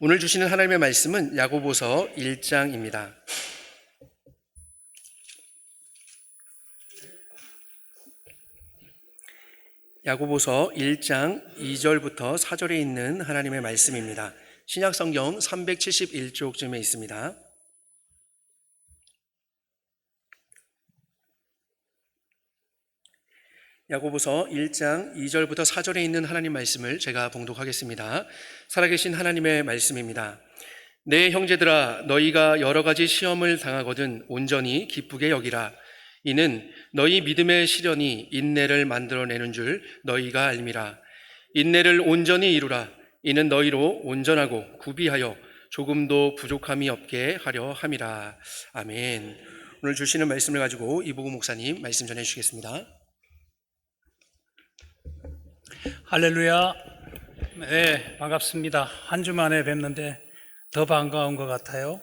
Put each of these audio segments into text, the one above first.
오늘 주시는 하나님의 말씀은 야고보서 1장입니다. 야고보서 1장 2절부터 4절에 있는 하나님의 말씀입니다. 신약성경 371쪽쯤에 있습니다. 야고보서 1장 2절부터 4절에 있는 하나님 말씀을 제가 봉독하겠습니다. 살아계신 하나님의 말씀입니다. 내 형제들아, 너희가 여러 가지 시험을 당하거든 온전히 기쁘게 여기라. 이는 너희 믿음의 시련이 인내를 만들어내는 줄 너희가 알미라. 인내를 온전히 이루라. 이는 너희로 온전하고 구비하여 조금도 부족함이 없게 하려 함이라. 아멘. 오늘 주시는 말씀을 가지고 이보구 목사님 말씀 전해 주시겠습니다. 할렐루야. 네, 반갑습니다. 한 주 만에 뵙는데 더 반가운 것 같아요.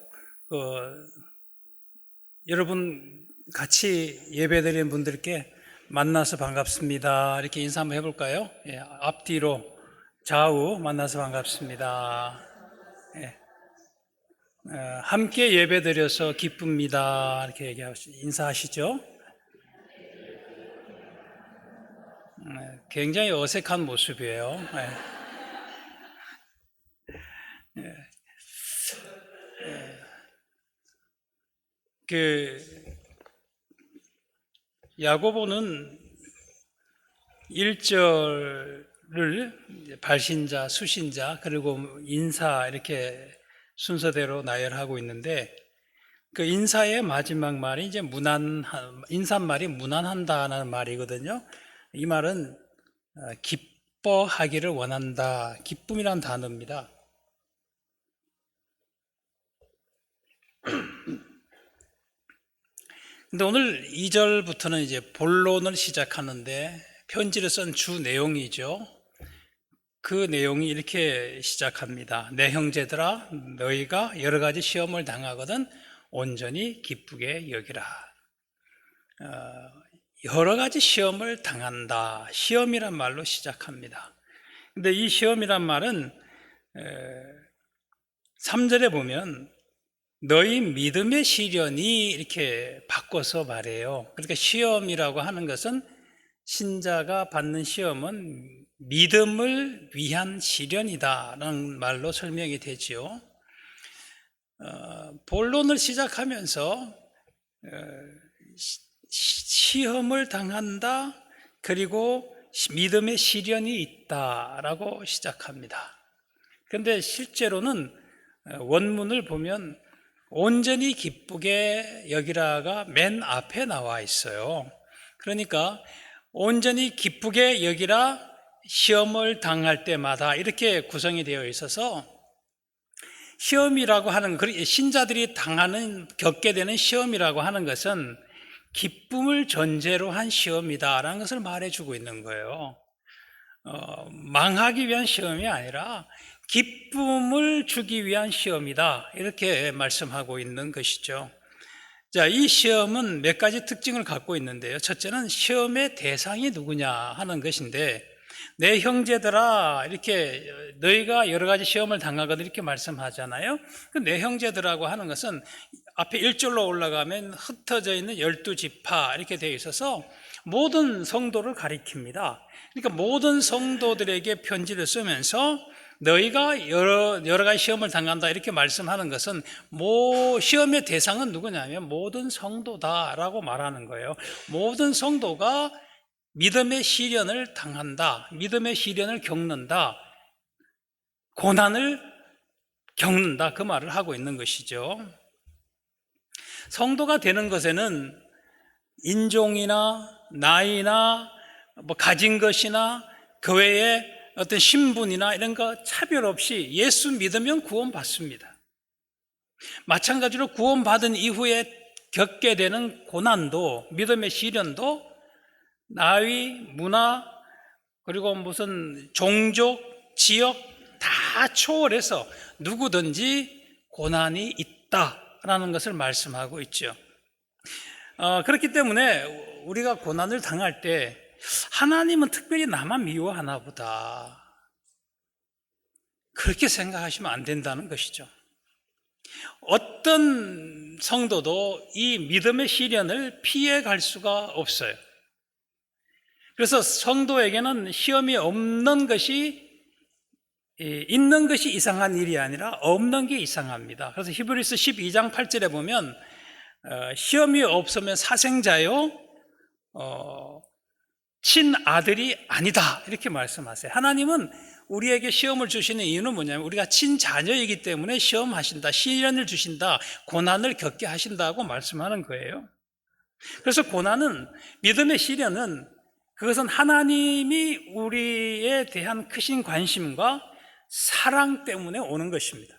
여러분 같이 예배드리는 분들께 만나서 반갑습니다. 이렇게 인사 한번 해볼까요? 예, 앞뒤로 좌우 만나서 반갑습니다. 예, 함께 예배드려서 기쁩니다. 이렇게 인사하시죠? 굉장히 어색한 모습이에요. 야고보는 1절을 발신자, 수신자, 그리고 인사 이렇게 순서대로 나열하고 있는데 그 인사의 마지막 말이 이제 인사말이 무난한다는 말이거든요. 이 말은 기뻐하기를 원한다. 기쁨이란 단어입니다. 근데 오늘 2절부터는 이제 본론을 시작하는데 편지를 쓴 주 내용이죠. 그 내용이 이렇게 시작합니다. 내 형제들아, 너희가 여러 가지 시험을 당하거든 온전히 기쁘게 여기라. 여러 가지 시험을 당한다. 시험이란 말로 시작합니다. 근데 이 시험이란 말은 3절에 보면 너희 믿음의 시련이 이렇게 바꿔서 말해요. 그러니까 시험이라고 하는 것은 신자가 받는 시험은 믿음을 위한 시련이다라는 말로 설명이 되지요. 본론을 시작하면서 시험을 당한다, 그리고 믿음의 시련이 있다라고 시작합니다. 그런데 실제로는 원문을 보면 온전히 기쁘게 여기라가 맨 앞에 나와 있어요. 그러니까 온전히 기쁘게 여기라, 시험을 당할 때마다 이렇게 구성이 되어 있어서 시험이라고 하는, 신자들이 겪게 되는 시험이라고 하는 것은 기쁨을 전제로 한 시험이다라는 것을 말해주고 있는 거예요. 망하기 위한 시험이 아니라 기쁨을 주기 위한 시험이다, 이렇게 말씀하고 있는 것이죠. 자, 이 시험은 몇 가지 특징을 갖고 있는데요. 첫째는 시험의 대상이 누구냐 하는 것인데, 내 형제들아, 이렇게 너희가 여러 가지 시험을 당하거든 이렇게 말씀하잖아요. 내 형제들하고 하는 것은 앞에 1절로 올라가면 흩어져 있는 12지파 이렇게 되어 있어서 모든 성도를 가리킵니다. 그러니까 모든 성도들에게 편지를 쓰면서 너희가 여러 가지 시험을 당한다 이렇게 말씀하는 것은 시험의 대상은 누구냐면 모든 성도다라고 말하는 거예요. 모든 성도가 믿음의 시련을 당한다, 믿음의 시련을 겪는다, 고난을 겪는다, 그 말을 하고 있는 것이죠. 성도가 되는 것에는 인종이나 나이나 가진 것이나 그 외에 어떤 신분이나 이런 거 차별 없이 예수 믿으면 구원받습니다. 마찬가지로 구원받은 이후에 겪게 되는 고난도, 믿음의 시련도 나이, 문화, 그리고 무슨 종족, 지역 다 초월해서 누구든지 고난이 있다라는 것을 말씀하고 있죠. 그렇기 때문에 우리가 고난을 당할 때 하나님은 특별히 나만 미워하나 보다, 그렇게 생각하시면 안 된다는 것이죠. 어떤 성도도 이 믿음의 시련을 피해 갈 수가 없어요. 그래서 성도에게는 시험이 없는 것이, 있는 것이 이상한 일이 아니라 없는 게 이상합니다. 그래서 히브리서 12장 8절에 보면 시험이 없으면 사생자요 친아들이 아니다 이렇게 말씀하세요. 하나님은 우리에게 시험을 주시는 이유는 뭐냐면 우리가 친자녀이기 때문에 시험하신다, 시련을 주신다, 고난을 겪게 하신다고 말씀하는 거예요. 그래서 고난은, 믿음의 시련은, 그것은 하나님이 우리에 대한 크신 관심과 사랑 때문에 오는 것입니다.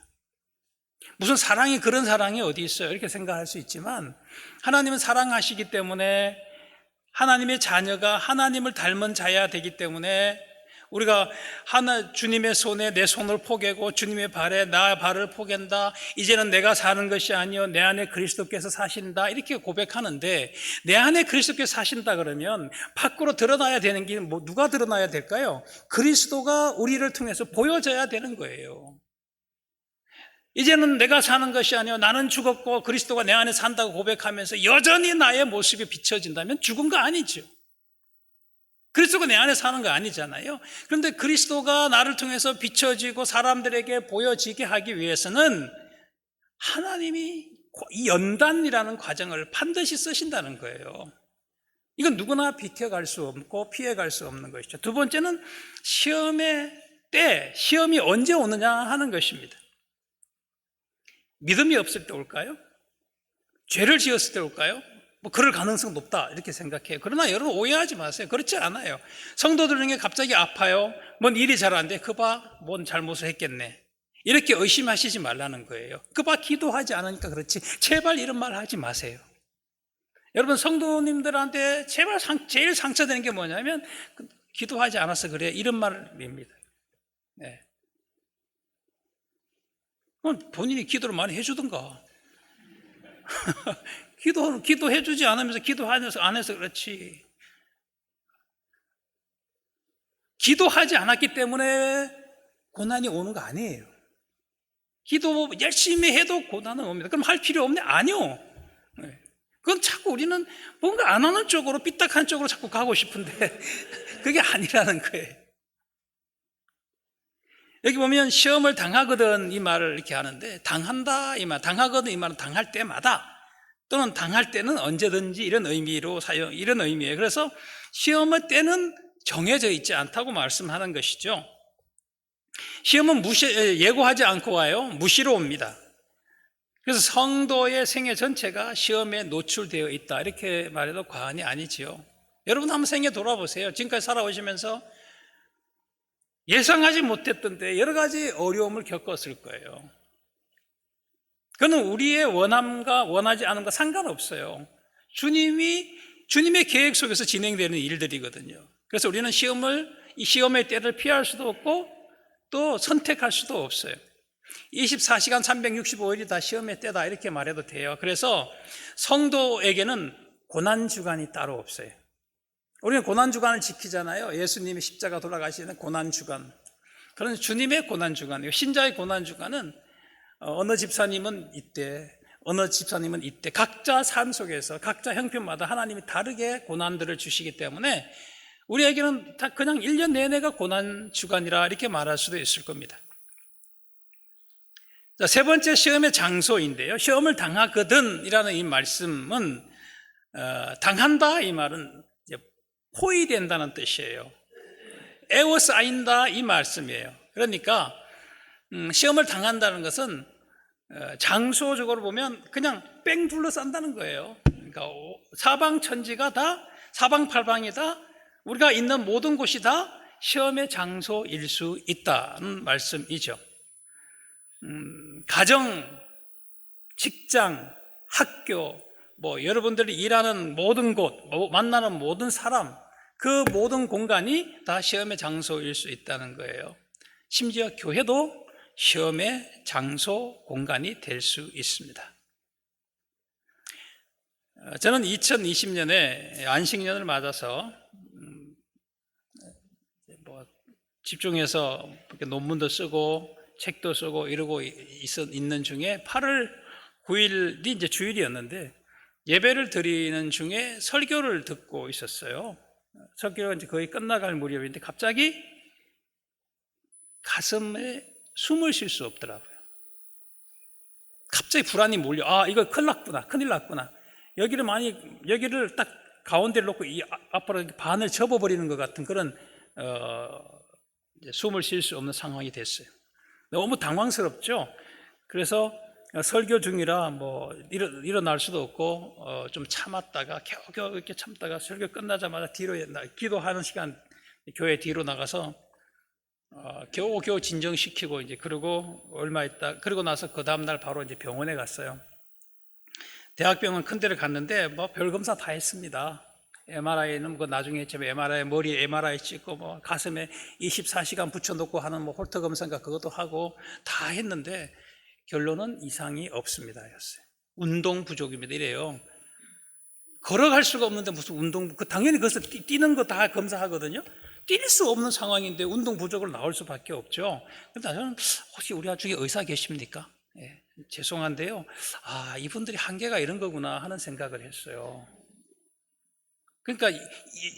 무슨 사랑이, 그런 사랑이 어디 있어요? 이렇게 생각할 수 있지만 하나님은 사랑하시기 때문에, 하나님의 자녀가 하나님을 닮은 자야 되기 때문에 우리가 주님의 손에 내 손을 포개고 주님의 발에 나 발을 포갠다, 이제는 내가 사는 것이 아니요 내 안에 그리스도께서 사신다, 이렇게 고백하는데, 내 안에 그리스도께서 사신다 그러면 밖으로 드러나야 되는 게 누가 드러나야 될까요? 그리스도가 우리를 통해서 보여져야 되는 거예요. 이제는 내가 사는 것이 아니요 나는 죽었고 그리스도가 내 안에 산다고 고백하면서 여전히 나의 모습이 비춰진다면 죽은 거 아니죠. 그리스도가 내 안에 사는 거 아니잖아요. 그런데 그리스도가 나를 통해서 비춰지고 사람들에게 보여지게 하기 위해서는 하나님이 이 연단이라는 과정을 반드시 쓰신다는 거예요. 이건 누구나 비켜갈 수 없고 피해갈 수 없는 것이죠. 두 번째는 시험의 때, 시험이 언제 오느냐 하는 것입니다. 믿음이 없을 때 올까요? 죄를 지었을 때 올까요? 그럴 가능성 높다 이렇게 생각해요. 그러나 여러분 오해하지 마세요. 그렇지 않아요. 성도들 중에 갑자기 아파요. 뭔 일이 잘 안 돼. 그봐, 뭔 잘못을 했겠네. 이렇게 의심하시지 말라는 거예요. 그봐, 기도하지 않으니까 그렇지. 제발 이런 말 하지 마세요. 여러분, 성도님들한테 제발 제일 상처되는 게 뭐냐면 기도하지 않아서 그래, 이런 말입니다. 네. 본인이 기도를 많이 해주던가. 기도해주지 않으면서 안 해서 그렇지. 기도하지 않았기 때문에 고난이 오는 거 아니에요. 기도 열심히 해도 고난은 옵니다. 그럼 할 필요 없네? 아니요. 그건 자꾸 우리는 뭔가 안 하는 쪽으로, 삐딱한 쪽으로 자꾸 가고 싶은데 그게 아니라는 거예요. 여기 보면 시험을 당하거든 이 말을 이렇게 하는데, 당한다 이 말, 당하거든 이 말은 당할 때마다 또는 당할 때는 언제든지 이런 의미로 이런 의미예요. 그래서 시험의 때는 정해져 있지 않다고 말씀하는 것이죠. 시험은 예고하지 않고 와요. 무시로 옵니다. 그래서 성도의 생애 전체가 시험에 노출되어 있다 이렇게 말해도 과언이 아니지요. 여러분 한번 생애 돌아보세요. 지금까지 살아오시면서 예상하지 못했던데 여러 가지 어려움을 겪었을 거예요. 그건 우리의 원함과 원하지 않음과 상관없어요. 주님의 계획 속에서 진행되는 일들이거든요. 그래서 우리는 이 시험의 때를 피할 수도 없고 또 선택할 수도 없어요. 24시간 365일이 다 시험의 때다 이렇게 말해도 돼요. 그래서 성도에게는 고난주간이 따로 없어요. 우리는 고난주간을 지키잖아요. 예수님이 십자가 돌아가시는 고난주간. 그런 주님의 고난주간이에요. 신자의 고난주간은 어느 집사님은 이때, 어느 집사님은 이때, 각자 삶 속에서 각자 형편마다 하나님이 다르게 고난들을 주시기 때문에 우리에게는 다 그냥 1년 내내가 고난주간이라 이렇게 말할 수도 있을 겁니다. 자, 세 번째 시험의 장소인데요. 시험을 당하거든 이라는 이 말씀은 당한다 이 말은 포위된다는 뜻이에요. 에워싸인다 이 말씀이에요. 그러니까 시험을 당한다는 것은 장소적으로 보면 그냥 뺑 둘러싼다는 거예요. 그러니까 사방천지가 다, 사방팔방이 다, 우리가 있는 모든 곳이 다 시험의 장소일 수 있다는 말씀이죠. 가정, 직장, 학교, 여러분들이 일하는 모든 곳, 만나는 모든 사람, 그 모든 공간이 다 시험의 장소일 수 있다는 거예요. 심지어 교회도 시험의 장소, 공간이 될 수 있습니다. 저는 2020년에 안식년을 맞아서 집중해서 논문도 쓰고 책도 쓰고 이러고 있는 중에 8월 9일이 이제 주일이었는데 예배를 드리는 중에 설교를 듣고 있었어요. 설교가 이제 거의 끝나갈 무렵인데 갑자기 가슴에 숨을 쉴 수 없더라고요. 갑자기 불안이 몰려. 아, 이거 큰일 났구나. 여기를 딱 가운데를 놓고 이 앞으로 반을 접어버리는 것 같은 그런 이제 숨을 쉴 수 없는 상황이 됐어요. 너무 당황스럽죠. 그래서 설교 중이라 뭐 일어날 수도 없고 좀 참았다가 겨우겨우 이렇게 참다가 설교 끝나자마자 뒤로 기도하는 시간 교회 뒤로 나가서 겨우겨우 진정시키고 이제 그러고 얼마 있다 그러고 나서 그 다음 날 바로 이제 병원에 갔어요. 대학병원 큰 데를 갔는데 뭐 별 검사 다 했습니다. MRI는 그 나중에 했지만 머리에 MRI 찍고 뭐 가슴에 24시간 붙여놓고 하는 뭐 홀터 검사인가 그것도 하고 다 했는데 결론은 이상이 없습니다였어요. 운동 부족입니다. 이래요. 걸어갈 수가 없는데 무슨 당연히 거기서 뛰는 거 다 검사하거든요. 뛸 수 없는 상황인데 운동 부족으로 나올 수밖에 없죠. 그런데 저는 혹시 우리 중에 의사 계십니까? 예, 죄송한데요. 아, 이분들이 한계가 이런 거구나 하는 생각을 했어요. 그러니까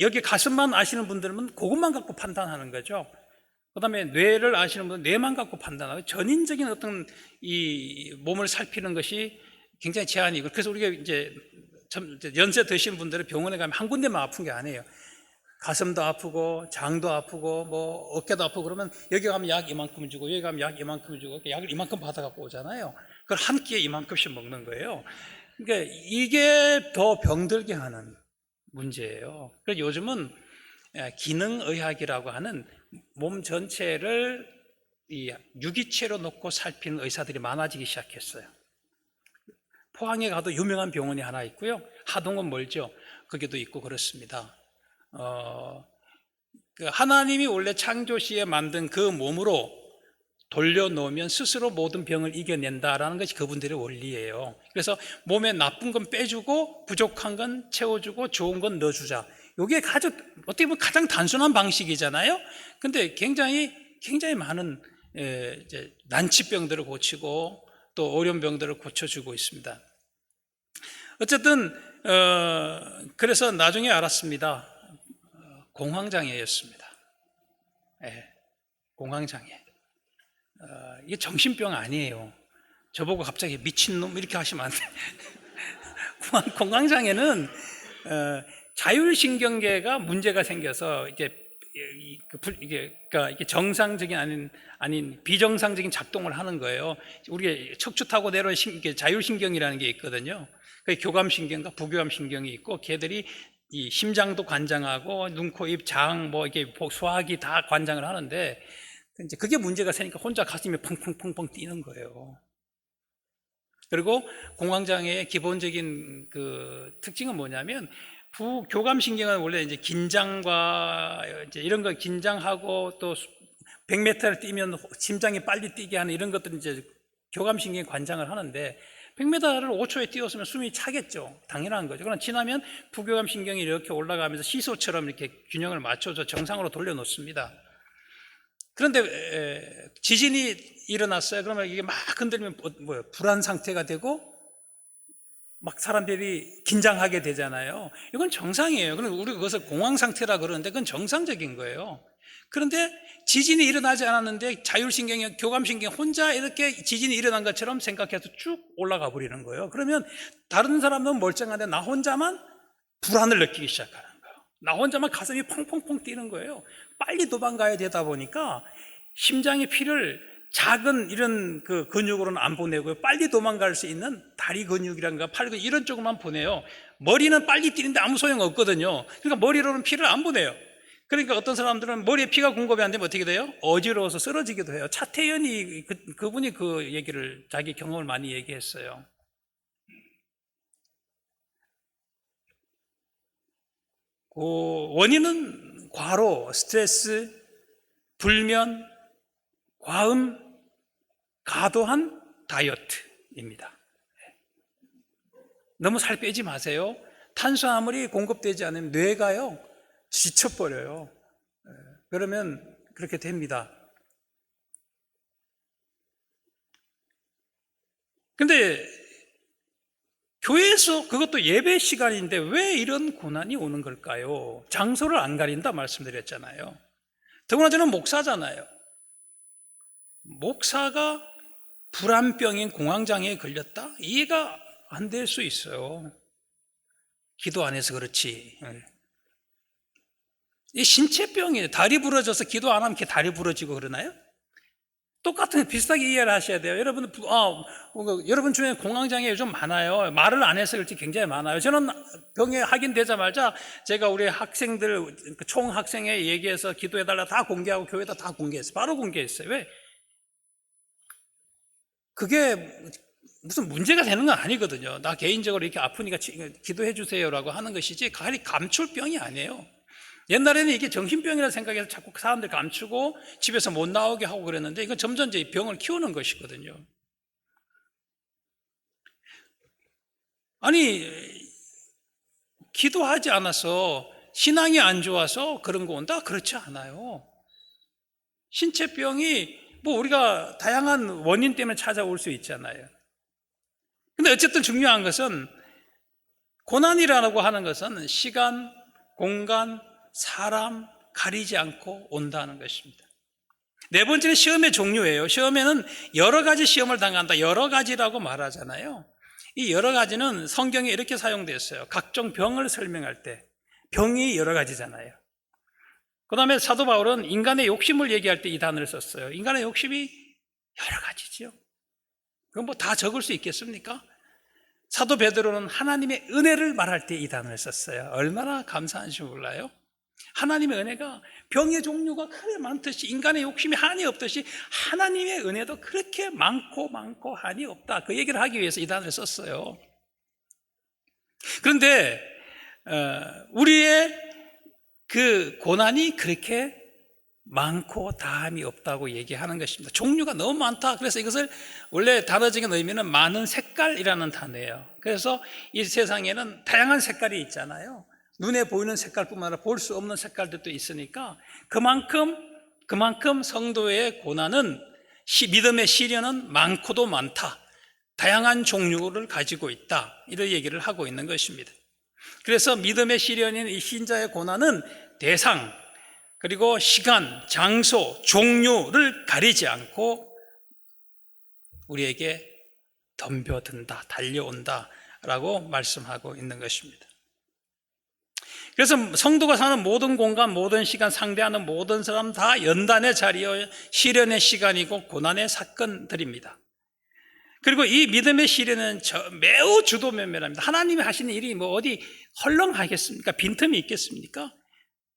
여기 가슴만 아시는 분들은 그것만 갖고 판단하는 거죠. 그 다음에 뇌를 아시는 분은 뇌만 갖고 판단하고 전인적인 어떤 이 몸을 살피는 것이 굉장히 제한이 있고 그래서 우리가 이제 연세 드신 분들은 병원에 가면 한 군데만 아픈 게 아니에요. 가슴도 아프고 장도 아프고 뭐 어깨도 아프고 그러면 여기 가면 약 이만큼 주고 여기 가면 약 이만큼 주고 약을 이만큼 받아갖고 오잖아요. 그걸 한 끼에 이만큼씩 먹는 거예요. 그러니까 이게 더 병들게 하는 문제예요. 그래서 요즘은 기능의학이라고 하는 몸 전체를 이 유기체로 놓고 살피는 의사들이 많아지기 시작했어요. 포항에 가도 유명한 병원이 하나 있고요. 하동은 멀죠. 거기도 있고 그렇습니다. 그 하나님이 원래 창조 시에 만든 그 몸으로 돌려놓으면 스스로 모든 병을 이겨낸다라는 것이 그분들의 원리예요. 그래서 몸에 나쁜 건 빼주고 부족한 건 채워주고 좋은 건 넣어주자. 이게 어떻게 보면 가장 단순한 방식이잖아요. 근데 굉장히 많은 이제 난치병들을 고치고 또 어려운 병들을 고쳐주고 있습니다. 어쨌든 그래서 나중에 알았습니다. 공황장애였습니다. 네, 공황장애. 이게 정신병 아니에요. 저보고 갑자기 미친놈 이렇게 하시면 안 돼요. 공황장애는 자율신경계가 문제가 생겨서 그러니까 이게 정상적인 아닌 비정상적인 작동을 하는 거예요. 우리가 척추 타고 내려오는 자율신경이라는 게 있거든요. 교감신경과 부교감신경이 있고 걔들이 이 심장도 관장하고 눈, 코, 입, 장, 뭐 이게 소화기 다 관장을 하는데 이제 그게 문제가 생기니까 혼자 가슴이 펑펑펑펑 뛰는 거예요. 그리고 공황장애의 기본적인 그 특징은 뭐냐면 부교감신경은 원래 이제 긴장과 이제 이런 거 긴장하고 또 100m를 뛰면 심장이 빨리 뛰게 하는 이런 것들은 이제 교감신경이 관장을 하는데 100m를 5초에 뛰었으면 숨이 차겠죠. 당연한 거죠. 그러나 지나면 부교감신경이 이렇게 올라가면서 시소처럼 이렇게 균형을 맞춰서 정상으로 돌려놓습니다. 그런데 지진이 일어났어요. 그러면 이게 막 흔들리면 불안 상태가 되고 막 사람들이 긴장하게 되잖아요. 이건 정상이에요. 그럼 우리가 그것을 공황 상태라 그러는데 그건 정상적인 거예요. 그런데 지진이 일어나지 않았는데 자율신경이 교감신경 혼자 이렇게 지진이 일어난 것처럼 생각해서 쭉 올라가 버리는 거예요. 그러면 다른 사람은 멀쩡한데 나 혼자만 불안을 느끼기 시작하는 거예요. 나 혼자만 가슴이 펑펑펑 뛰는 거예요. 빨리 도망가야 되다 보니까 심장의 피를 작은 이런 그 근육으로는 안 보내고요. 빨리 도망갈 수 있는 다리 근육이란가 팔 근육 이런 쪽으로만 보내요. 머리는 빨리 뛰는데 아무 소용 없거든요. 그러니까 머리로는 피를 안 보내요. 그러니까 어떤 사람들은 머리에 피가 공급이 안 되면 어떻게 돼요? 어지러워서 쓰러지기도 해요. 차태현이 그분이 그 얘기를 자기 경험을 많이 얘기했어요. 그 원인은 과로, 스트레스, 불면, 과음, 과도한 다이어트입니다. 너무 살 빼지 마세요. 탄수화물이 공급되지 않으면 뇌가요 지쳐버려요. 그러면 그렇게 됩니다. 근데 교회에서 그것도 예배 시간인데 왜 이런 고난이 오는 걸까요? 장소를 안 가린다 말씀드렸잖아요. 더구나 저는 목사잖아요. 목사가 불안병인 공황장애에 걸렸다? 이해가 안 될 수 있어요. 기도 안 해서 그렇지. 이 신체병이에요. 다리 부러져서 기도 안 하면 이렇게 다리 부러지고 그러나요? 똑같은 비슷하게 이해를 하셔야 돼요. 여러분 중에 공황장애 요즘 많아요. 말을 안 해서 그렇지 굉장히 많아요. 저는 병에 확인되자마자 제가 우리 학생들 총 학생회 얘기해서 기도해달라 다 공개하고 교회에다 다 공개했어요. 바로 공개했어요. 왜? 그게 무슨 문제가 되는 건 아니거든요. 나 개인적으로 이렇게 아프니까 기도해 주세요라고 하는 것이지 감출 병이 아니에요. 옛날에는 이게 정신병이라 생각해서 자꾸 사람들 감추고 집에서 못 나오게 하고 그랬는데 이건 점점 이제 병을 키우는 것이거든요. 아니, 기도하지 않아서 신앙이 안 좋아서 그런 거 온다? 그렇지 않아요. 신체병이 뭐 우리가 다양한 원인 때문에 찾아올 수 있잖아요. 근데 어쨌든 중요한 것은 고난이라고 하는 것은 시간, 공간, 사람 가리지 않고 온다는 것입니다. 네 번째는 시험의 종류예요. 시험에는 여러 가지 시험을 당한다. 여러 가지라고 말하잖아요. 이 여러 가지는 성경에 이렇게 사용됐어요. 각종 병을 설명할 때 병이 여러 가지잖아요. 그 다음에 사도 바울은 인간의 욕심을 얘기할 때 이 단어를 썼어요. 인간의 욕심이 여러 가지죠. 그건 뭐 다 적을 수 있겠습니까? 사도 베드로는 하나님의 은혜를 말할 때 이 단어를 썼어요. 얼마나 감사한지 몰라요? 하나님의 은혜가 병의 종류가 그렇게 많듯이 인간의 욕심이 한이 없듯이 하나님의 은혜도 그렇게 많고 한이 없다. 그 얘기를 하기 위해서 이 단어를 썼어요. 그런데 우리의 그 고난이 그렇게 많고 다함이 없다고 얘기하는 것입니다. 종류가 너무 많다. 그래서 이것을 원래 단어적인 의미는 많은 색깔이라는 단어예요. 그래서 이 세상에는 다양한 색깔이 있잖아요. 눈에 보이는 색깔뿐만 아니라 볼 수 없는 색깔들도 있으니까 그만큼 성도의 고난은 믿음의 시련은 많고도 많다. 다양한 종류를 가지고 있다. 이런 얘기를 하고 있는 것입니다. 그래서 믿음의 시련인 이 신자의 고난은 대상, 그리고 시간, 장소, 종류를 가리지 않고 우리에게 덤벼든다, 달려온다 라고 말씀하고 있는 것입니다. 그래서 성도가 사는 모든 공간, 모든 시간, 상대하는 모든 사람 다 연단의 자리여 시련의 시간이고 고난의 사건들입니다. 그리고 이 믿음의 시련은 매우 주도면밀합니다. 하나님이 하시는 일이 뭐 어디 헐렁하겠습니까? 빈틈이 있겠습니까?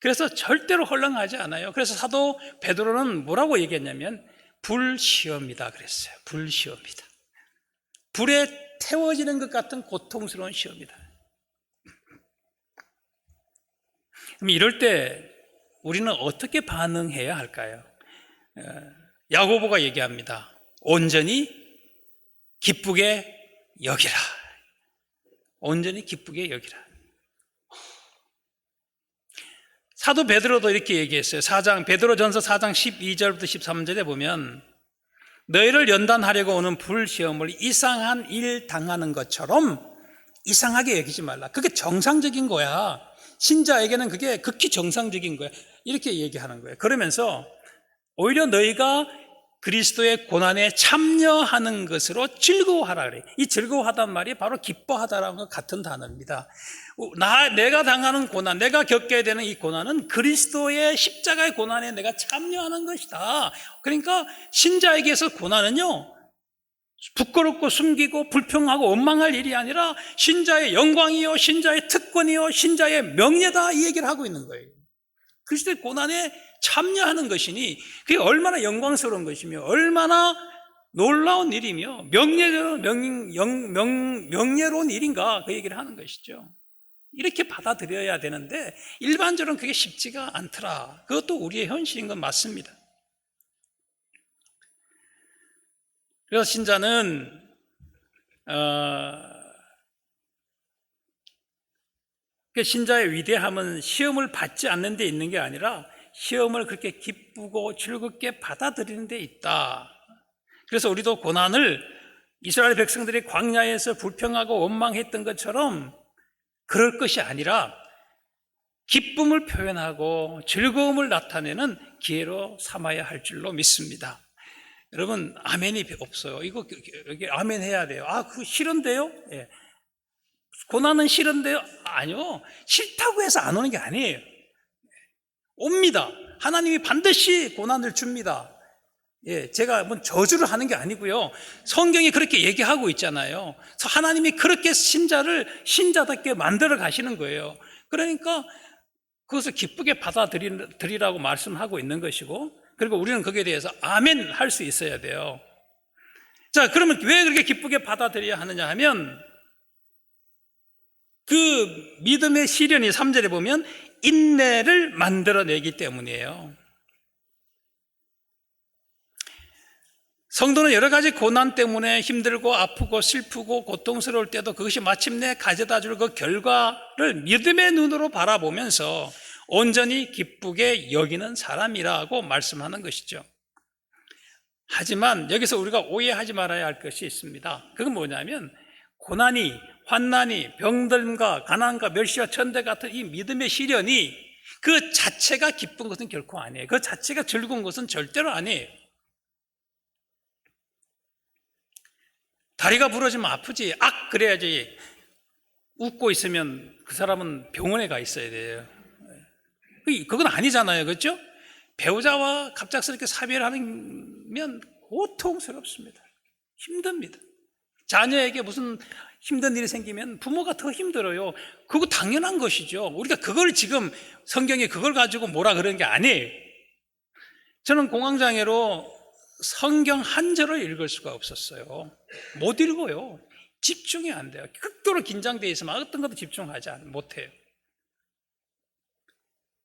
그래서 절대로 헐렁하지 않아요. 그래서 사도 베드로는 뭐라고 얘기했냐면 불시험이다 그랬어요. 불시험이다. 불에 태워지는 것 같은 고통스러운 시험이다. 그럼 이럴 때 우리는 어떻게 반응해야 할까요? 야고보가 얘기합니다. 온전히 기쁘게 여기라. 온전히 기쁘게 여기라. 사도 베드로도 이렇게 얘기했어요. 베드로전서 4장 12절부터 13절에 보면 너희를 연단하려고 오는 불시험을 이상한 일 당하는 것처럼 이상하게 여기지 말라. 그게 정상적인 거야. 신자에게는 그게 극히 정상적인 거야. 이렇게 얘기하는 거예요. 그러면서 오히려 너희가 그리스도의 고난에 참여하는 것으로 즐거워하라 그래요. 이 즐거워하다는 말이 바로 기뻐하다라는 것 같은 단어입니다. 내가 당하는 고난, 내가 겪게 되는 이 고난은 그리스도의 십자가의 고난에 내가 참여하는 것이다. 그러니까 신자에게서 고난은요, 부끄럽고 숨기고 불평하고 원망할 일이 아니라 신자의 영광이요, 신자의 특권이요, 신자의 명예다, 이 얘기를 하고 있는 거예요. 그리스도의 고난에 참여하는 것이니 그게 얼마나 영광스러운 것이며 얼마나 놀라운 일이며 명예로운 일인가, 그 얘기를 하는 것이죠. 이렇게 받아들여야 되는데 일반적으로는 그게 쉽지가 않더라. 그것도 우리의 현실인 건 맞습니다. 그래서 신자는 신자의 위대함은 시험을 받지 않는 데 있는 게 아니라 시험을 그렇게 기쁘고 즐겁게 받아들이는 데 있다. 그래서 우리도 고난을 이스라엘 백성들이 광야에서 불평하고 원망했던 것처럼 그럴 것이 아니라 기쁨을 표현하고 즐거움을 나타내는 기회로 삼아야 할 줄로 믿습니다. 여러분, 아멘이 없어요. 이거 여기 아멘 해야 돼요. 아, 그거 싫은데요? 예. 고난은 싫은데요? 아니요. 싫다고 해서 안 오는 게 아니에요. 옵니다. 하나님이 반드시 고난을 줍니다. 예, 제가 뭐 저주를 하는 게 아니고요. 성경이 그렇게 얘기하고 있잖아요. 그래서 하나님이 그렇게 신자답게 만들어 가시는 거예요. 그러니까 그것을 기쁘게 받아들이라고 말씀하고 있는 것이고, 그리고 우리는 거기에 대해서 아멘 할 수 있어야 돼요. 자, 그러면 왜 그렇게 기쁘게 받아들여야 하느냐 하면, 그 믿음의 시련이 3절에 보면 인내를 만들어내기 때문이에요. 성도는 여러 가지 고난 때문에 힘들고 아프고 슬프고 고통스러울 때도 그것이 마침내 가져다 줄 그 결과를 믿음의 눈으로 바라보면서 온전히 기쁘게 여기는 사람이라고 말씀하는 것이죠. 하지만 여기서 우리가 오해하지 말아야 할 것이 있습니다. 그건 뭐냐면 고난이, 환난이, 병들과 가난과 멸시와 천대 같은 이 믿음의 시련이 그 자체가 기쁜 것은 결코 아니에요. 그 자체가 즐거운 것은 절대로 아니에요. 다리가 부러지면 아프지. 악! 그래야지. 웃고 있으면 그 사람은 병원에 가 있어야 돼요. 그건 아니잖아요. 그렇죠? 배우자와 갑작스럽게 사별을 하면 고통스럽습니다. 힘듭니다. 자녀에게 무슨 힘든 일이 생기면 부모가 더 힘들어요. 그거 당연한 것이죠. 우리가 그걸 지금 성경에 그걸 가지고 뭐라 그러는 게 아니에요. 저는 공황장애로 성경 한 절을 읽을 수가 없었어요. 못 읽어요. 집중이 안 돼요. 극도로 긴장되어 있으면 어떤 것도 집중하지 못해요.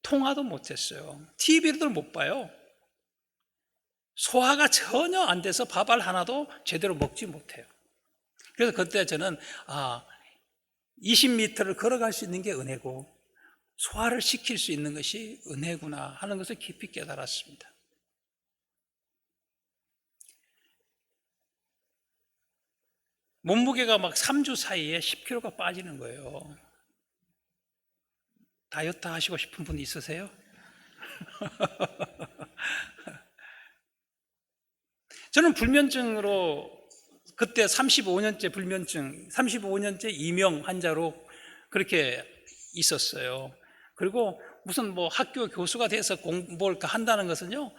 통화도 못했어요. TV도 못 봐요. 소화가 전혀 안 돼서 밥알 하나도 제대로 먹지 못해요. 그래서 그때 저는 20m를 걸어갈 수 있는 게 은혜고 소화를 시킬 수 있는 것이 은혜구나 하는 것을 깊이 깨달았습니다. 몸무게가 막 3주 사이에 10kg가 빠지는 거예요. 다이어트 하시고 싶은 분 있으세요? 저는 불면증으로 그때 35년째 불면증, 35년째 이명 환자로 그렇게 있었어요. 그리고 무슨 뭐 학교 교수가 돼서 공부를 한다는 것은요,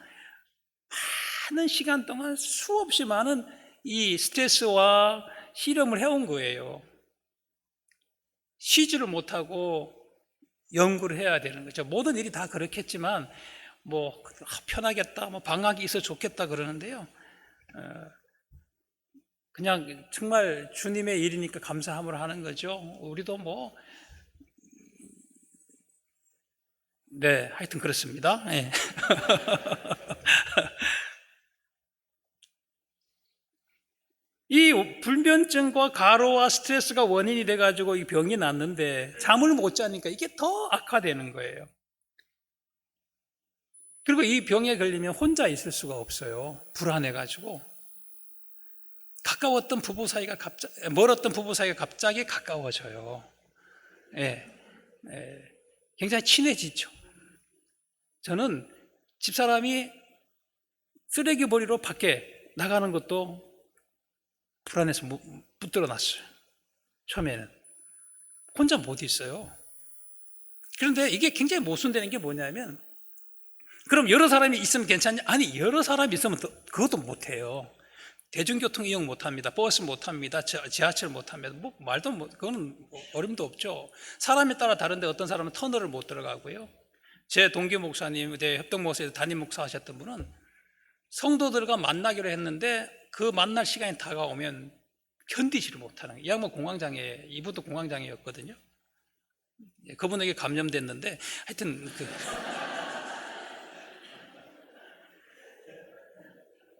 많은 시간 동안 수없이 많은 이 스트레스와 실험을 해온 거예요. 쉬지를 못하고 연구를 해야 되는 거죠. 모든 일이 다 그렇겠지만 뭐 편하겠다, 뭐 방학이 있어 좋겠다 그러는데요. 그냥 정말 주님의 일이니까 감사함을 하는 거죠. 우리도 뭐 네, 하여튼 그렇습니다. 네. 이 불면증과 가로와 스트레스가 원인이 돼가지고 이 병이 났는데 잠을 못 자니까 이게 더 악화되는 거예요. 그리고 이 병에 걸리면 혼자 있을 수가 없어요. 불안해가지고. 가까웠던 부부 사이가 멀었던 부부 사이가 갑자기 가까워져요. 굉장히 친해지죠. 저는 집사람이 쓰레기 버리러 밖에 나가는 것도 불안해서 붙들어 놨어요. 처음에는. 혼자 못 있어요. 그런데 이게 굉장히 모순되는 게 뭐냐면, 그럼 여러 사람이 있으면 괜찮냐? 아니, 여러 사람이 있으면 그것도 못해요. 대중교통 이용 못합니다. 버스 못합니다. 지하철 못합니다. 뭐 말도 그거는 어림도 없죠. 사람에 따라 다른데 어떤 사람은 터널을 못 들어가고요. 제 동기 목사님, 협동 목사에서 담임 목사 하셨던 분은 성도들과 만나기로 했는데 그 만날 시간이 다가오면 견디지를 못하는 거예요. 이 양반 공황장애, 이분도 공황장애였거든요. 그분에게 감염됐는데 하여튼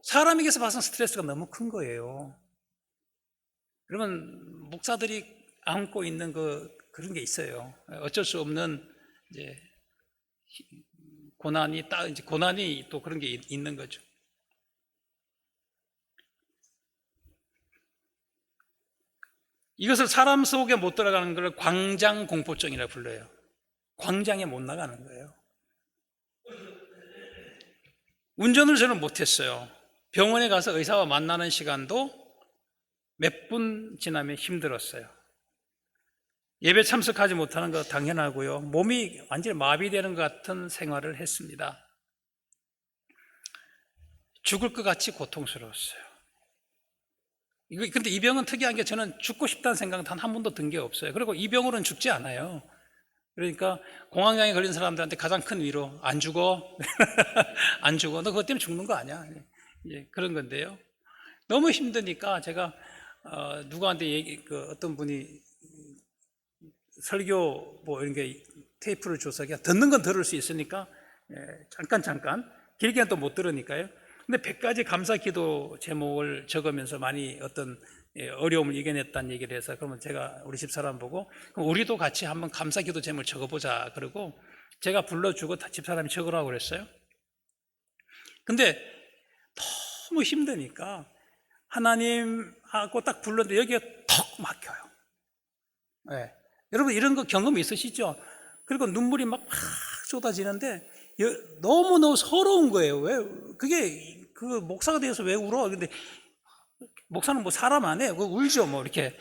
사람에게서 봐서는 스트레스가 너무 큰 거예요. 그러면 목사들이 안고 있는 그런 게 있어요. 어쩔 수 없는 이제 고난이 또 그런 게 있는 거죠. 이것을 사람 속에 못 들어가는 걸 광장공포증이라고 불러요. 광장에 못 나가는 거예요. 운전을 저는 못했어요. 병원에 가서 의사와 만나는 시간도 몇 분 지나면 힘들었어요. 예배 참석하지 못하는 거 당연하고요. 몸이 완전히 마비되는 것 같은 생활을 했습니다. 죽을 것 같이 고통스러웠어요. 근데 이 병은 특이한 게 저는 죽고 싶다는 생각은 단 한 번도 든 게 없어요. 그리고 이 병으로는 죽지 않아요. 그러니까 공황장애 걸린 사람들한테 가장 큰 위로, 안 죽어. 안 죽어. 너 그것 때문에 죽는 거 아니야. 그런 건데요. 너무 힘드니까 제가 누구한테 어떤 분이 설교 뭐 이런 게 테이프를 줘서 그냥 듣는 건 들을 수 있으니까 잠깐 길게는 또 못 들으니까요. 근데 100가지 감사 기도 제목을 적으면서 많이 어떤 어려움을 이겨냈다는 얘기를 해서, 그러면 제가 우리 집사람 보고 그럼 우리도 같이 한번 감사 기도 제목을 적어보자 그러고 제가 불러주고 집사람이 적으라고 그랬어요. 근데 너무 힘드니까 하나님하고 딱 불렀는데 여기가 턱 막혀요. 네. 여러분 이런 거 경험 있으시죠? 그리고 눈물이 막 쏟아지는데 너무너무 서러운 거예요. 왜 그게 그 목사가 되어서 왜 울어? 근데 목사는 뭐 사람 안 해. 울죠 뭐 이렇게.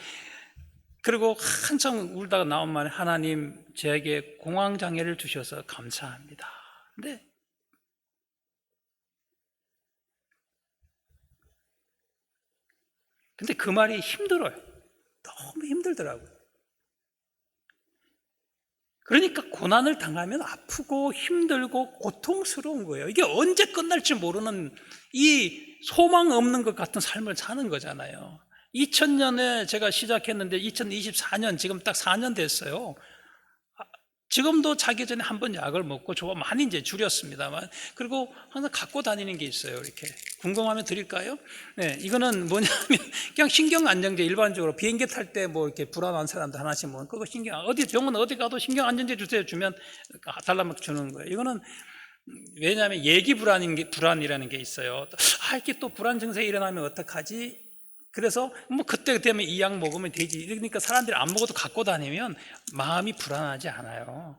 그리고 한참 울다가 나온 말에 하나님 저에게 공황장애를 주셔서 감사합니다. 근데 그 말이 힘들어요. 너무 힘들더라고요. 그러니까 고난을 당하면 아프고 힘들고 고통스러운 거예요. 이게 언제 끝날지 모르는 이 소망 없는 것 같은 삶을 사는 거잖아요. 2000년에 제가 시작했는데 2024년 지금 딱 4년 됐어요. 지금도 자기 전에 한 번 약을 먹고 많이 이제 줄였습니다만, 그리고 항상 갖고 다니는 게 있어요. 이렇게 궁금하면 드릴까요? 네, 이거는 뭐냐면 그냥 신경 안정제, 일반적으로 비행기 탈 때 뭐 이렇게 불안한 사람들 하나씩 먹는 그거 병원 어디 가도 신경 안정제 주세요 주면 달라면 주는 거예요. 이거는 왜냐하면 예기 불안이라는 게 있어요. 이렇게 또 불안 증세가 일어나면 어떡하지? 그래서 뭐 그때 되면 이 약 먹으면 되지. 그러니까 사람들이 안 먹어도 갖고 다니면 마음이 불안하지 않아요.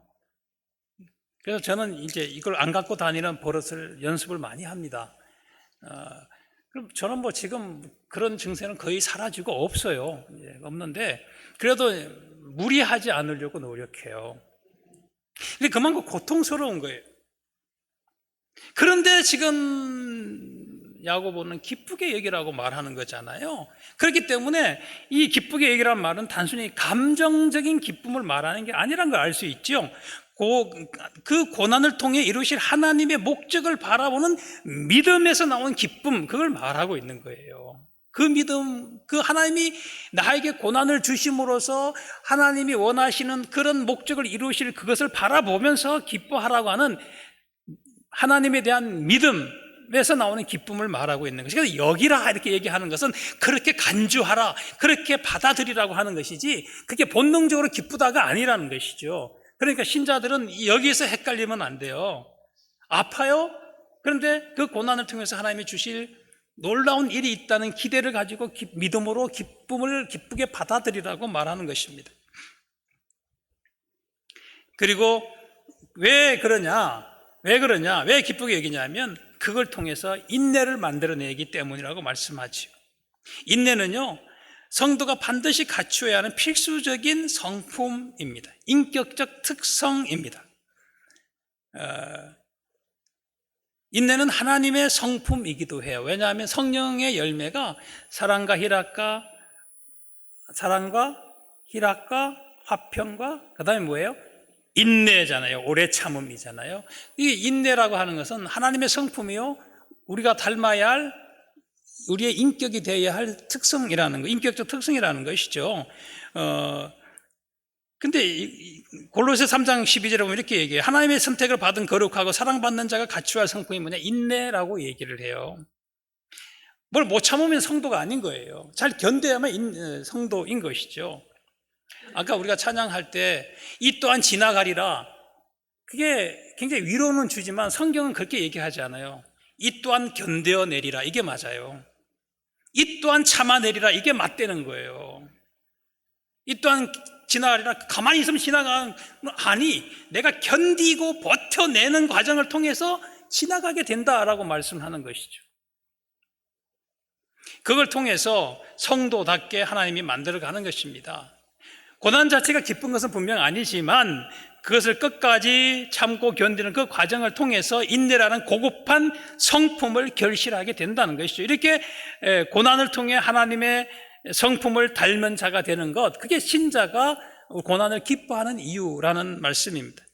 그래서 저는 이제 이걸 안 갖고 다니는 버릇을 연습을 많이 합니다. 그럼 저는 뭐 지금 그런 증세는 거의 사라지고 없어요. 없는데 그래도 무리하지 않으려고 노력해요. 근데 그만큼 고통스러운 거예요. 그런데 지금 야고보는 기쁘게 여기라고 말하는 거잖아요. 그렇기 때문에 이 기쁘게 여기라는 말은 단순히 감정적인 기쁨을 말하는 게 아니라는 걸 알 수 있죠. 그 고난을 통해 이루실 하나님의 목적을 바라보는 믿음에서 나온 기쁨, 그걸 말하고 있는 거예요. 그 믿음, 그 하나님이 나에게 고난을 주심으로써 하나님이 원하시는 그런 목적을 이루실 그것을 바라보면서 기뻐하라고 하는 하나님에 대한 믿음에서 나오는 기쁨을 말하고 있는 것이. 그래서 여기라 이렇게 얘기하는 것은 그렇게 간주하라, 그렇게 받아들이라고 하는 것이지 그게 본능적으로 기쁘다가 아니라는 것이죠. 그러니까 신자들은 여기에서 헷갈리면 안 돼요. 아파요? 그런데 그 고난을 통해서 하나님이 주실 놀라운 일이 있다는 기대를 가지고 믿음으로 기쁨을 기쁘게 받아들이라고 말하는 것입니다. 그리고 왜 그러냐? 왜 기쁘게 여기냐면 그걸 통해서 인내를 만들어내기 때문이라고 말씀하죠. 인내는요, 성도가 반드시 갖추어야 하는 필수적인 성품입니다. 인격적 특성입니다. 인내는 하나님의 성품이기도 해요. 왜냐하면 성령의 열매가 사랑과 희락과 화평과 그 다음에 뭐예요? 인내잖아요. 오래 참음이잖아요. 이 인내라고 하는 것은 하나님의 성품이요, 우리가 닮아야 할, 우리의 인격이 되어야 할 특성이라는 거, 인격적 특성이라는 것이죠. 근데 골로새 3장 12절에 보면 이렇게 얘기해요. 하나님의 선택을 받은 거룩하고 사랑받는 자가 갖추어야 할 성품이 뭐냐? 인내라고 얘기를 해요. 뭘 못 참으면 성도가 아닌 거예요. 잘 견뎌야만 성도인 것이죠. 아까 우리가 찬양할 때 이 또한 지나가리라, 그게 굉장히 위로는 주지만 성경은 그렇게 얘기하지 않아요. 이 또한 견뎌내리라, 이게 맞아요. 이 또한 참아내리라, 이게 맞대는 거예요. 이 또한 지나가리라. 가만히 있으면 지나가는 아니, 내가 견디고 버텨내는 과정을 통해서 지나가게 된다라고 말씀하는 것이죠. 그걸 통해서 성도답게 하나님이 만들어가는 것입니다. 고난 자체가 기쁜 것은 분명 아니지만 그것을 끝까지 참고 견디는 그 과정을 통해서 인내라는 고급한 성품을 결실하게 된다는 것이죠. 이렇게 고난을 통해 하나님의 성품을 닮은 자가 되는 것, 그게 신자가 고난을 기뻐하는 이유라는 말씀입니다.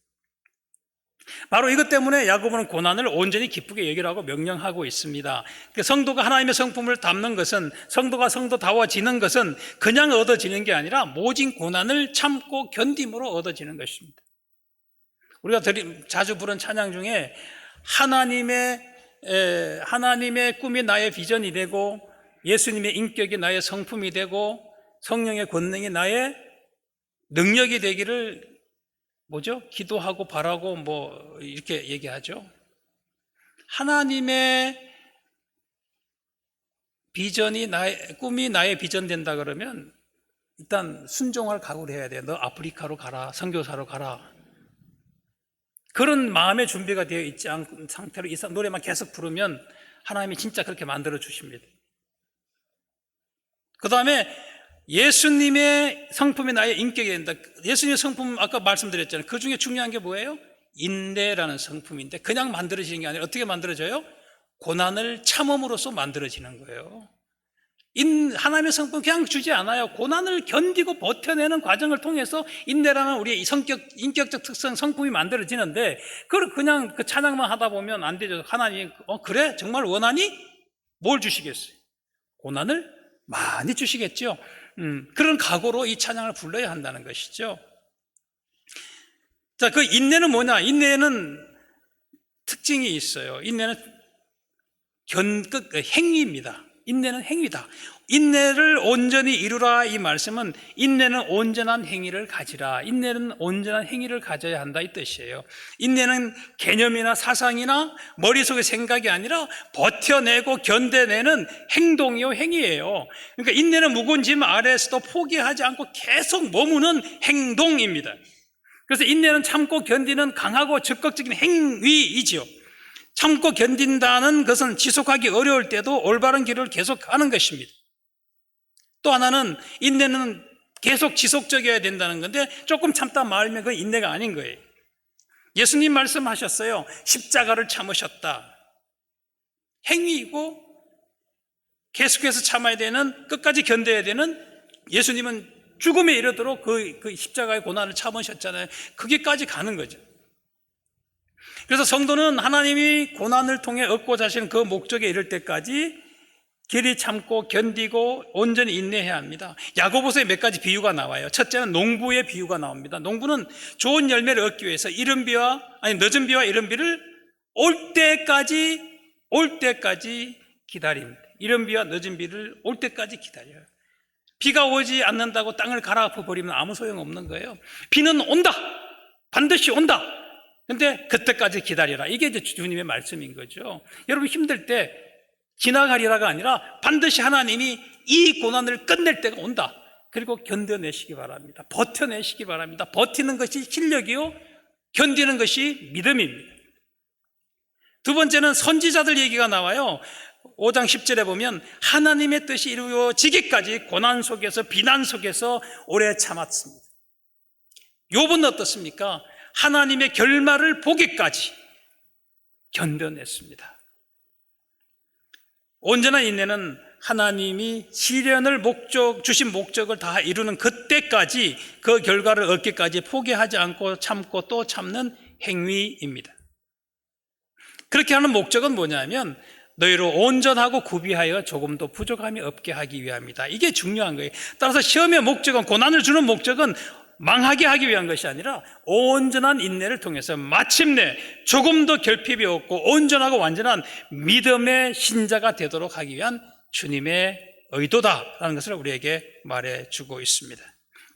바로 이것 때문에 야고보는 고난을 온전히 기쁘게 여기라고 명령하고 있습니다. 성도가 하나님의 성품을 담는 것은, 성도가 성도다워지는 것은 그냥 얻어지는 게 아니라 모진 고난을 참고 견딤으로 얻어지는 것입니다. 우리가 자주 부른 찬양 중에 하나님의 꿈이 나의 비전이 되고 예수님의 인격이 나의 성품이 되고 성령의 권능이 나의 능력이 되기를 기도하고 바라고 이렇게 얘기하죠. 하나님의 꿈이 나의 비전 된다 그러면 일단 순종할 각오를 해야 돼. 너 아프리카로 가라, 선교사로 가라. 그런 마음의 준비가 되어 있지 않은 상태로 이 노래만 계속 부르면 하나님이 진짜 그렇게 만들어 주십니다. 그 다음에 예수님의 성품이 나의 인격이 된다. 예수님의 성품 아까 말씀드렸잖아요. 그 중에 중요한 게 뭐예요? 인내라는 성품인데 그냥 만들어지는 게 아니라 어떻게 만들어져요? 고난을 참음으로써 만들어지는 거예요. 하나님의 성품 그냥 주지 않아요. 고난을 견디고 버텨내는 과정을 통해서 인내라는 우리의 인격적 특성, 성품이 만들어지는데 그걸 그냥 그 찬양만 하다 보면 안 되죠. 하나님, 그래? 정말 원하니? 뭘 주시겠어요? 고난을 많이 주시겠죠. 그런 각오로 이 찬양을 불러야 한다는 것이죠. 자, 그 인내는 뭐냐? 인내는 특징이 있어요. 인내는 행위입니다. 인내는 행위다. 인내를 온전히 이루라 이 말씀은 인내는 온전한 행위를 가지라. 인내는 온전한 행위를 가져야 한다 이 뜻이에요. 인내는 개념이나 사상이나 머릿속의 생각이 아니라 버텨내고 견뎌내는 행동이요 행위예요. 그러니까 인내는 무거운 짐 아래에서도 포기하지 않고 계속 머무는 행동입니다. 그래서 인내는 참고 견디는 강하고 적극적인 행위이지요. 참고 견딘다는 것은 지속하기 어려울 때도 올바른 길을 계속 가는 것입니다. 또 하나는 인내는 계속 지속적이어야 된다는 건데 조금 참다 말면 그건 인내가 아닌 거예요. 예수님 말씀하셨어요. 십자가를 참으셨다. 행위이고 계속해서 참아야 되는, 끝까지 견뎌야 되는, 예수님은 죽음에 이르도록 그 십자가의 고난을 참으셨잖아요. 거기까지 가는 거죠. 그래서 성도는 하나님이 고난을 통해 얻고자 하시는 그 목적에 이를 때까지 길이 참고 견디고 온전히 인내해야 합니다. 야고보서에 몇 가지 비유가 나와요. 첫째는 농부의 비유가 나옵니다. 농부는 좋은 열매를 얻기 위해서 늦은 비와 이른 비를 올 때까지 기다립니다. 이른 비와 늦은 비를 올 때까지 기다려요. 비가 오지 않는다고 땅을 갈아엎어 버리면 아무 소용없는 거예요. 비는 온다. 반드시 온다. 근데 그때까지 기다리라. 이게 이제 주님의 말씀인 거죠. 여러분 힘들 때 지나가리라가 아니라 반드시 하나님이 이 고난을 끝낼 때가 온다. 그리고 견뎌내시기 바랍니다. 버텨내시기 바랍니다. 버티는 것이 실력이요, 견디는 것이 믿음입니다. 두 번째는 선지자들 얘기가 나와요. 5장 10절에 보면 하나님의 뜻이 이루어지기까지 고난 속에서 비난 속에서 오래 참았습니다. 욥은 어떻습니까? 하나님의 결말을 보기까지 견뎌냈습니다. 온전한 인내는 하나님이 시련을 주신 목적을 다 이루는 그때까지, 그 결과를 얻기까지 포기하지 않고 참고 또 참는 행위입니다. 그렇게 하는 목적은 뭐냐면 너희로 온전하고 구비하여 조금도 부족함이 없게 하기 위함이다. 이게 중요한 거예요. 따라서 시험의 목적은, 고난을 주는 목적은 망하게 하기 위한 것이 아니라 온전한 인내를 통해서 마침내 조금도 결핍이 없고 온전하고 완전한 믿음의 신자가 되도록 하기 위한 주님의 의도다라는 것을 우리에게 말해주고 있습니다.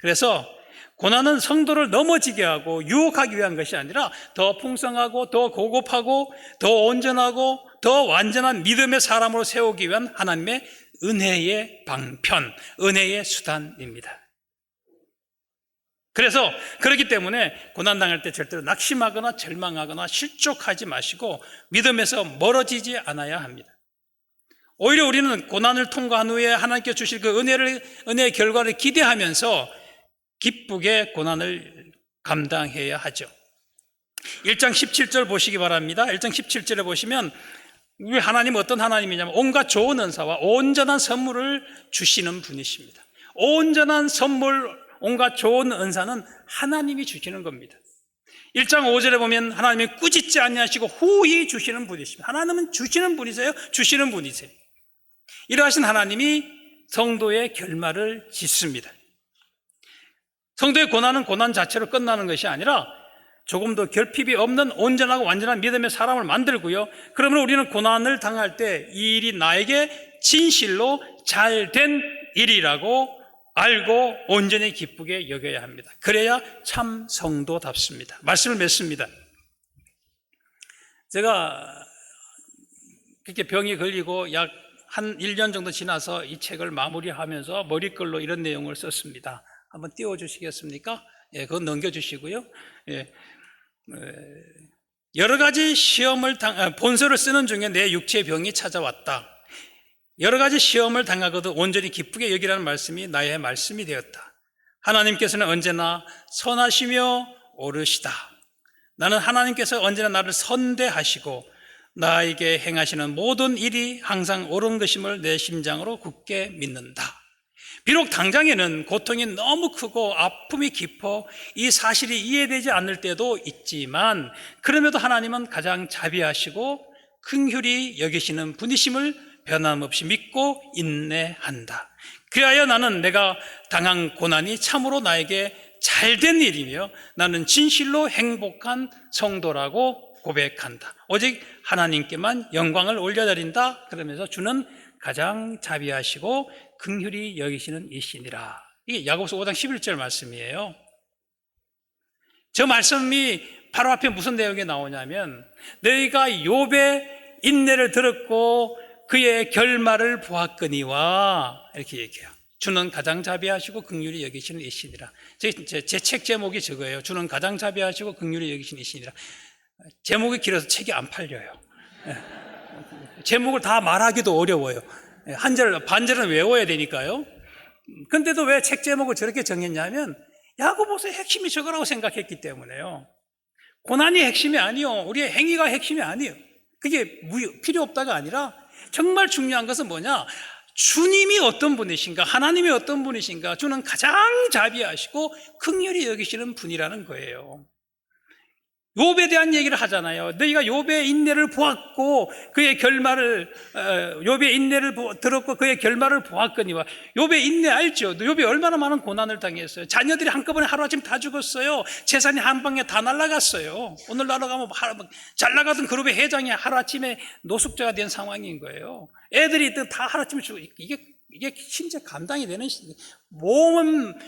그래서 고난은 성도를 넘어지게 하고 유혹하기 위한 것이 아니라 더 풍성하고 더 고급하고 더 온전하고 더 완전한 믿음의 사람으로 세우기 위한 하나님의 은혜의 방편, 은혜의 수단입니다. 그래서 그렇기 때문에 고난당할 때 절대로 낙심하거나 절망하거나 실족하지 마시고 믿음에서 멀어지지 않아야 합니다. 오히려 우리는 고난을 통과한 후에 하나님께 주실 그 은혜의 결과를 기대하면서 기쁘게 고난을 감당해야 하죠. 1장 17절 보시기 바랍니다. 1장 17절에 보시면 우리 하나님은 어떤 하나님이냐면 온갖 좋은 은사와 온전한 선물을 주시는 분이십니다. 온전한 선물, 온갖 좋은 은사는 하나님이 주시는 겁니다. 1장 5절에 보면 하나님이 꾸짖지 아니하시고 후히 주시는 분이십니다. 하나님은 주시는 분이세요. 주시는 분이세요. 이러하신 하나님이 성도의 결말을 짓습니다. 성도의 고난은 고난 자체로 끝나는 것이 아니라 조금도 결핍이 없는 온전하고 완전한 믿음의 사람을 만들고요. 그러면 우리는 고난을 당할 때 이 일이 나에게 진실로 잘된 일이라고 알고 온전히 기쁘게 여겨야 합니다. 그래야 참 성도답습니다. 말씀을 맺습니다. 제가 그렇게 병이 걸리고 약 한 1년 정도 지나서 이 책을 마무리하면서 머릿글로 이런 내용을 썼습니다. 한번 띄워주시겠습니까? 예, 그건 넘겨주시고요. 예. 여러 가지 본서를 쓰는 중에 내 육체의 병이 찾아왔다. 여러 가지 시험을 당하고도 온전히 기쁘게 여기라는 말씀이 나의 말씀이 되었다. 하나님께서는 언제나 선하시며 옳으시다. 나는 하나님께서 언제나 나를 선대하시고 나에게 행하시는 모든 일이 항상 옳은 것임을 내 심장으로 굳게 믿는다. 비록 당장에는 고통이 너무 크고 아픔이 깊어 이 사실이 이해되지 않을 때도 있지만 그럼에도 하나님은 가장 자비하시고 긍휼히 여기시는 분이심을 변함없이 믿고 인내한다. 그리하여 나는 내가 당한 고난이 참으로 나에게 잘된 일이며 나는 진실로 행복한 성도라고 고백한다. 오직 하나님께만 영광을 올려드린다. 그러면서 주는 가장 자비하시고 긍휼히 여기시는 이시니라. 이게 야고보서 5장 11절 말씀이에요. 저 말씀이 바로 앞에 무슨 내용이 나오냐면 너희가 욥의 인내를 들었고 그의 결말을 보았거니와 이렇게 얘기해요. 주는 가장 자비하시고 긍휼히 여기시는 이시니라. 제 책 제목이 저거예요. 주는 가장 자비하시고 긍휼히 여기시는 이시니라. 제목이 길어서 책이 안 팔려요. 제목을 다 말하기도 어려워요. 한 절, 반절은 외워야 되니까요. 근데도 왜 책 제목을 저렇게 정했냐면 야고보서의 핵심이 저거라고 생각했기 때문에요. 고난이 핵심이 아니요. 우리의 행위가 핵심이 아니에요. 그게 필요 없다가 아니라 정말 중요한 것은 뭐냐? 주님이 어떤 분이신가? 하나님이 어떤 분이신가? 주는 가장 자비하시고 긍휼히 여기시는 분이라는 거예요. 욥에 대한 얘기를 하잖아요. 너희가 욥의 인내를 보았고 그의 결말을 욥의 인내를 들었고 그의 결말을 보았거니와. 욥의 인내 알죠? 욥이 얼마나 많은 고난을 당했어요. 자녀들이 한꺼번에 하루아침 다 죽었어요. 재산이 한 방에 다 날아갔어요. 오늘 날아가면 잘 나가던 그룹의 회장이 하루아침에 노숙자가 된 상황인 거예요. 애들이 다 하루아침에 죽고 이게 신체 감당이 되는 몸은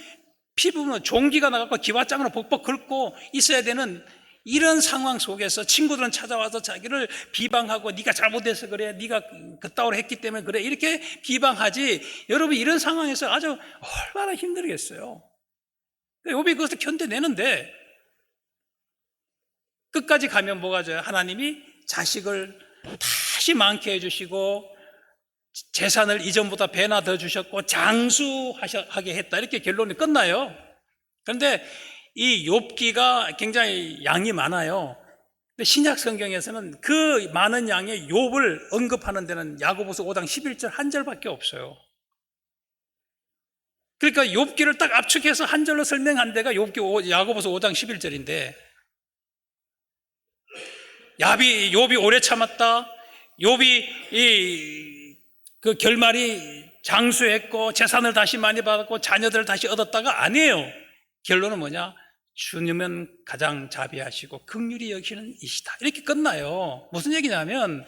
피부는 종기가 나가고 기와장으로 벅벅 긁고 있어야 되는 이런 상황 속에서 친구들은 찾아와서 자기를 비방하고 네가 잘못해서 그래, 네가 그따위로 했기 때문에 그래, 이렇게 비방하지. 여러분 이런 상황에서 아주 얼마나 힘들겠어요. 욥이 그것을 견뎌내는데 끝까지 가면 뭐가 져요? 하나님이 자식을 다시 많게 해주시고 재산을 이전보다 배나 더 주셨고 장수하게 했다, 이렇게 결론이 끝나요. 그런데 이 욥기가 굉장히 양이 많아요. 근데 신약 성경에서는 그 많은 양의 욥을 언급하는 데는 야고보서 5장 11절 한 절밖에 없어요. 그러니까 욥기를 딱 압축해서 한 절로 설명한 데가 야고보서 5장 11절인데 욥이 오래 참았다. 욥이 그 결말이 장수했고 재산을 다시 많이 받았고 자녀들을 다시 얻었다가 아니에요. 결론은 뭐냐? 주님은 가장 자비하시고 긍휼히 여기시는 이시다, 이렇게 끝나요. 무슨 얘기냐면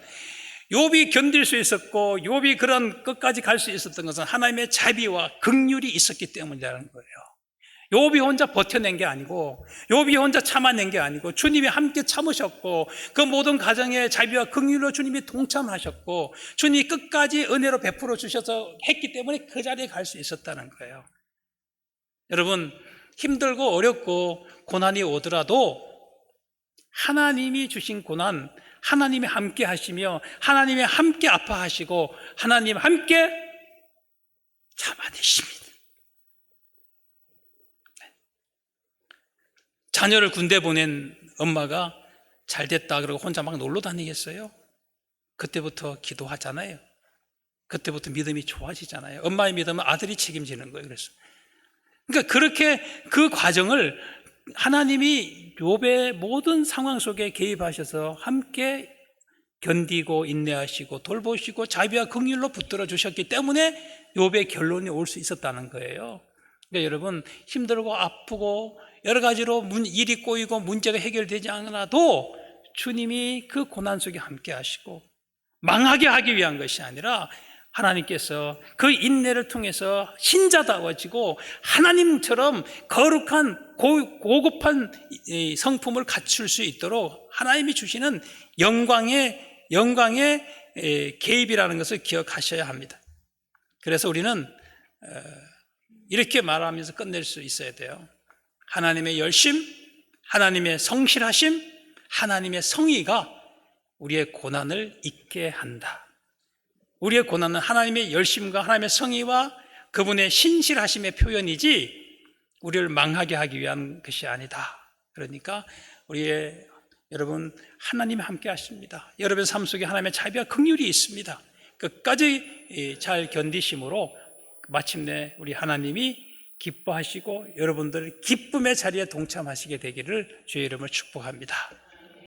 욥이 견딜 수 있었고 욥이 그런 끝까지 갈 수 있었던 것은 하나님의 자비와 긍휼이 있었기 때문이라는 거예요. 욥이 혼자 버텨낸 게 아니고 욥이 혼자 참아낸 게 아니고 주님이 함께 참으셨고 그 모든 가정의 자비와 긍휼로 주님이 동참하셨고 주님이 끝까지 은혜로 베풀어 주셔서 했기 때문에 그 자리에 갈 수 있었다는 거예요. 여러분, 힘들고 어렵고 고난이 오더라도 하나님이 주신 고난, 하나님이 함께 하시며 하나님이 함께 아파하시고 하나님 함께 참아내십니다. 자녀를 군대 보낸 엄마가 잘 됐다 그러고 혼자 막 놀러 다니겠어요? 그때부터 기도하잖아요. 그때부터 믿음이 좋아지잖아요. 엄마의 믿음은 아들이 책임지는 거예요. 그러니까 그렇게 그 과정을 하나님이 욥의 모든 상황 속에 개입하셔서 함께 견디고 인내하시고 돌보시고 자비와 긍휼로 붙들어 주셨기 때문에 욥의 결론이 올 수 있었다는 거예요. 그러니까 여러분, 힘들고 아프고 여러 가지로 일이 꼬이고 문제가 해결되지 않아도 주님이 그 고난 속에 함께 하시고 망하게 하기 위한 것이 아니라 하나님께서 그 인내를 통해서 신자다워지고 하나님처럼 거룩한 고급한 성품을 갖출 수 있도록 하나님이 주시는 영광의 개입이라는 것을 기억하셔야 합니다. 그래서 우리는 이렇게 말하면서 끝낼 수 있어야 돼요. 하나님의 열심, 하나님의 성실하심, 하나님의 성의가 우리의 고난을 잊게 한다. 우리의 고난은 하나님의 열심과 하나님의 성의와 그분의 신실하심의 표현이지 우리를 망하게 하기 위한 것이 아니다. 그러니까 여러분, 하나님이 함께 하십니다. 여러분의 삶 속에 하나님의 자비와 긍휼이 있습니다. 끝까지 잘 견디심으로 마침내 우리 하나님이 기뻐하시고 여러분들 기쁨의 자리에 동참하시게 되기를 주의 이름으로 축복합니다.